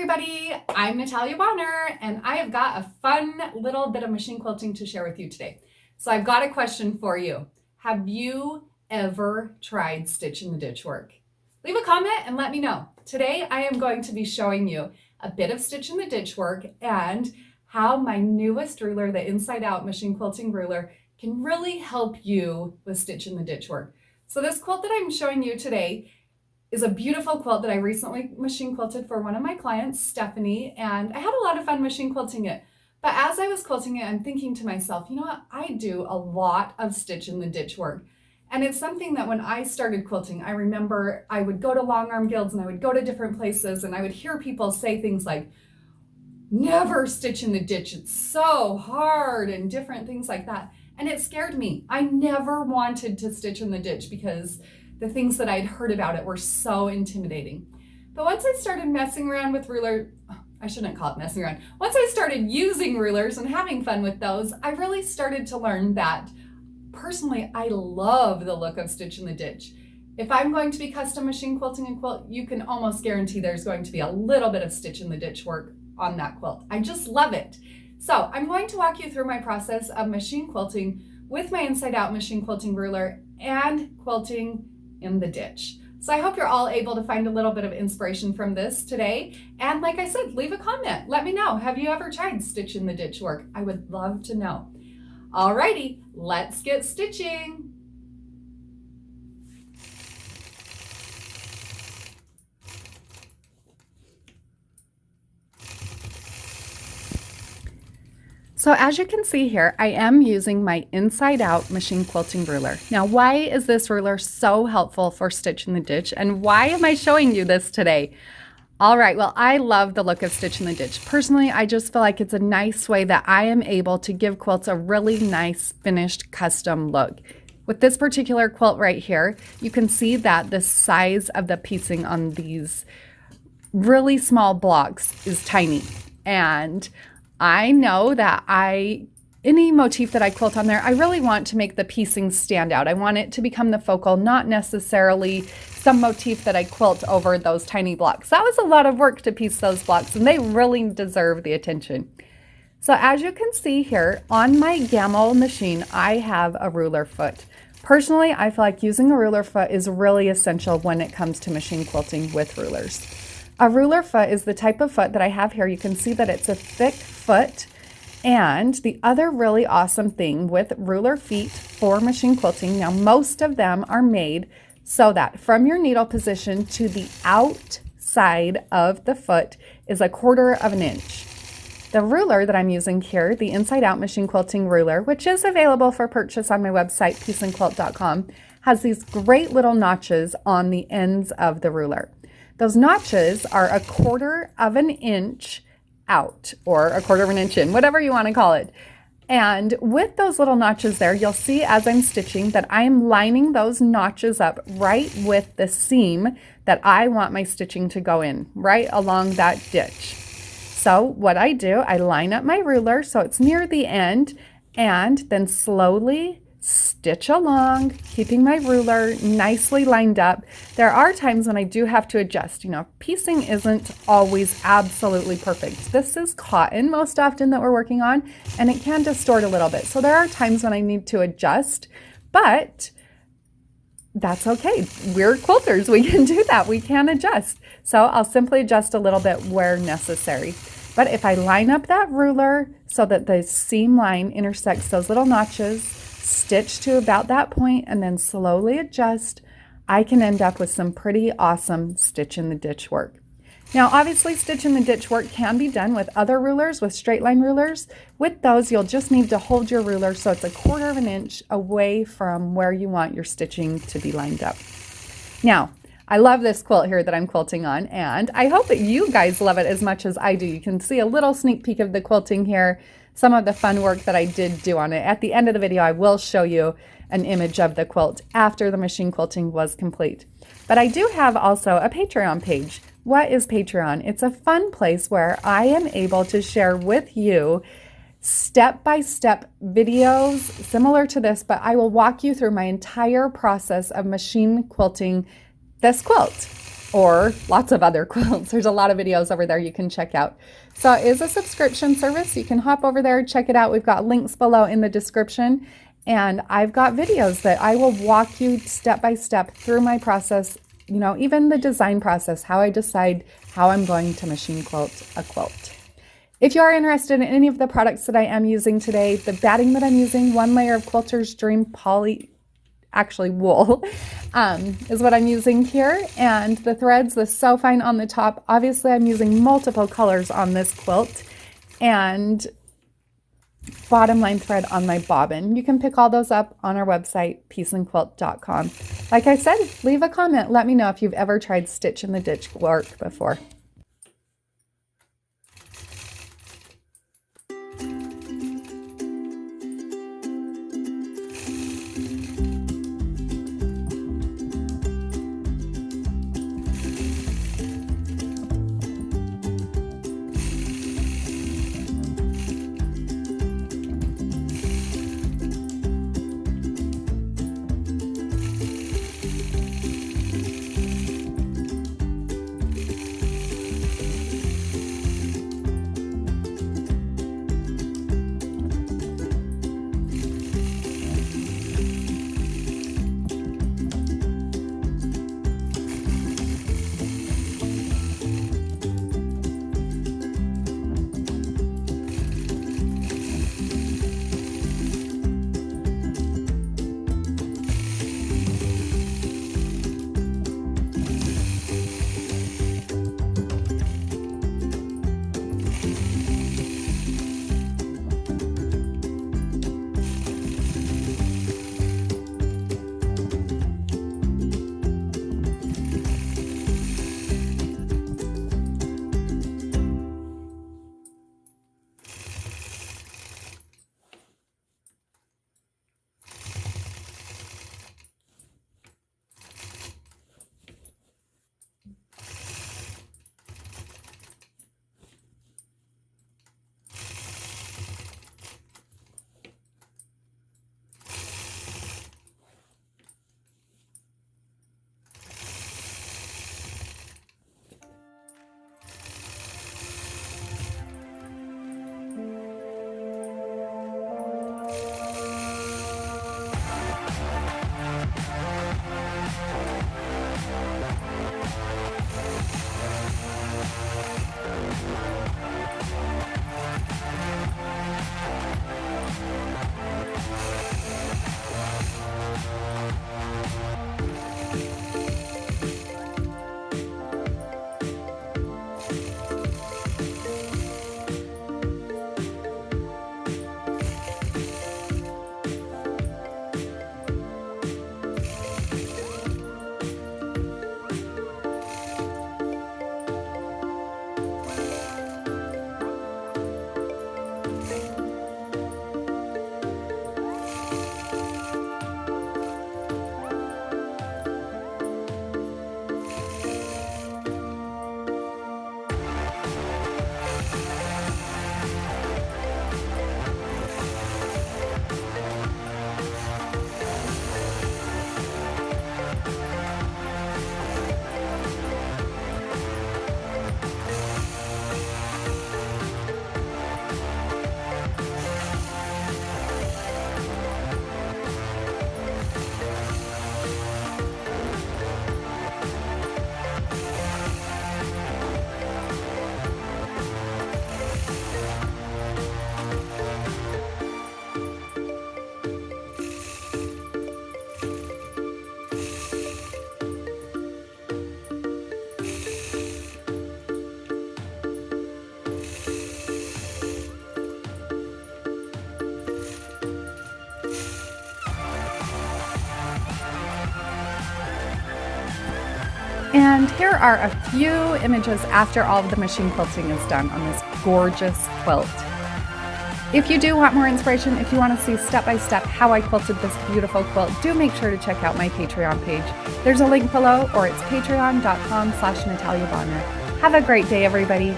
everybody, I'm Natalia Bonner, and I have got a fun little bit of machine quilting to share with you today. So I've got a question for you. Have you ever tried stitch in the ditch work? Leave a comment and let me know. Today I am going to be showing you a bit of stitch in the ditch work and how my newest ruler, the Inside Out machine quilting ruler, can really help you with stitch in the ditch work. So this quilt that I'm showing you today is a beautiful quilt that I recently machine quilted for one of my clients, Stephanie, and I had a lot of fun machine quilting it. But as I was quilting it, I'm thinking to myself, you know what, I do a lot of stitch in the ditch work. And it's something that when I started quilting, I remember I would go to long arm guilds and I would go to different places and I would hear people say things like, never stitch in the ditch, it's so hard, and different things like that. And it scared me. I never wanted to stitch in the ditch because the things that I'd heard about it were so intimidating. But once I started messing around with I shouldn't call it messing around. Once I started using rulers and having fun with those, I really started to learn that personally, I love the look of stitch in the ditch. If I'm going to be custom machine quilting a quilt, you can almost guarantee there's going to be a little bit of stitch in the ditch work on that quilt. I just love it. So I'm going to walk you through my process of machine quilting with my Inside Out machine quilting ruler and quilting in the ditch. So I hope you're all able to find a little bit of inspiration from this today. And like I said, leave a comment. Let me know. Have you ever tried stitch in the ditch work? I would love to know. Alrighty, let's get stitching. So as you can see here, I am using my Inside Out machine quilting ruler. Now, why is this ruler so helpful for stitch in the ditch, and why am I showing you this today? All right, well, I love the look of stitch in the ditch. Personally, I just feel like it's a nice way that I am able to give quilts a really nice finished custom look. With this particular quilt right here, you can see that the size of the piecing on these really small blocks is tiny. And I know that any motif that I quilt on there, I really want to make the piecing stand out. I want it to become the focal, not necessarily some motif that I quilt over those tiny blocks. That was a lot of work to piece those blocks, and they really deserve the attention. So as you can see here, on my Gamma machine, I have a ruler foot. Personally, I feel like using a ruler foot is really essential when it comes to machine quilting with rulers. A ruler foot is the type of foot that I have here. You can see that it's a thick foot. And the other really awesome thing with ruler feet for machine quilting, now most of them are made so that from your needle position to the outside of the foot is 1/4 of an inch. The ruler that I'm using here, the Inside Out machine quilting ruler, which is available for purchase on my website, pieceandquilt.com, has these great little notches on the ends of the ruler. Those notches are 1/4 of an inch out, or 1/4 of an inch in, whatever you want to call it. And with those little notches there, you'll see as I'm stitching that I'm lining those notches up right with the seam that I want my stitching to go in, right along that ditch. So what I do, I line up my ruler so it's near the end, and then slowly stitch along, keeping my ruler nicely lined up. There are times when I do have to adjust. You know, piecing isn't always absolutely perfect. This is cotton most often that we're working on, and it can distort a little bit. So there are times when I need to adjust, but that's okay. We're quilters. We can do that. We can adjust. So I'll simply adjust a little bit where necessary. But if I line up that ruler so that the seam line intersects those little notches, stitch to about that point, and then slowly adjust, I can end up with some pretty awesome stitch in the ditch work. Now, obviously, stitch in the ditch work can be done with other rulers, with straight line rulers. With those, you'll just need to hold your ruler so it's 1/4 of an inch away from where you want your stitching to be lined up. Now, I love this quilt here that I'm quilting on, and I hope that you guys love it as much as I do. You can see a little sneak peek of the quilting here, some of the fun work that I did do on it. At the end of the video, I will show you an image of the quilt after the machine quilting was complete. But I do have also a Patreon page. What is Patreon? It's a fun place where I am able to share with you step-by-step videos similar to this, but I will walk you through my entire process of machine quilting this quilt. or lots of other quilts. There's a lot of videos over there you can check out. So it is a subscription service. You can hop over there, check it out. We've got links below in the description. And I've got videos that I will walk you step by step through my process, you know, even the design process, how I decide how I'm going to machine quilt a quilt. If you are interested in any of the products that I am using today, the batting that I'm using, 1 layer of Quilter's Dream wool, is what I'm using here. And the threads, the So Fine on the top. Obviously, I'm using multiple colors on this quilt. And bottom line thread on my bobbin. You can pick all those up on our website, peaceandquilt.com. Like I said, leave a comment. Let me know if you've ever tried Stitch in the Ditch work before. And here are a few images after all of the machine quilting is done on this gorgeous quilt. If you do want more inspiration, if you want to see step-by-step how I quilted this beautiful quilt, do make sure to check out my Patreon page. There's a link below, or it's patreon.com/Natalia Bonner. Have a great day, everybody.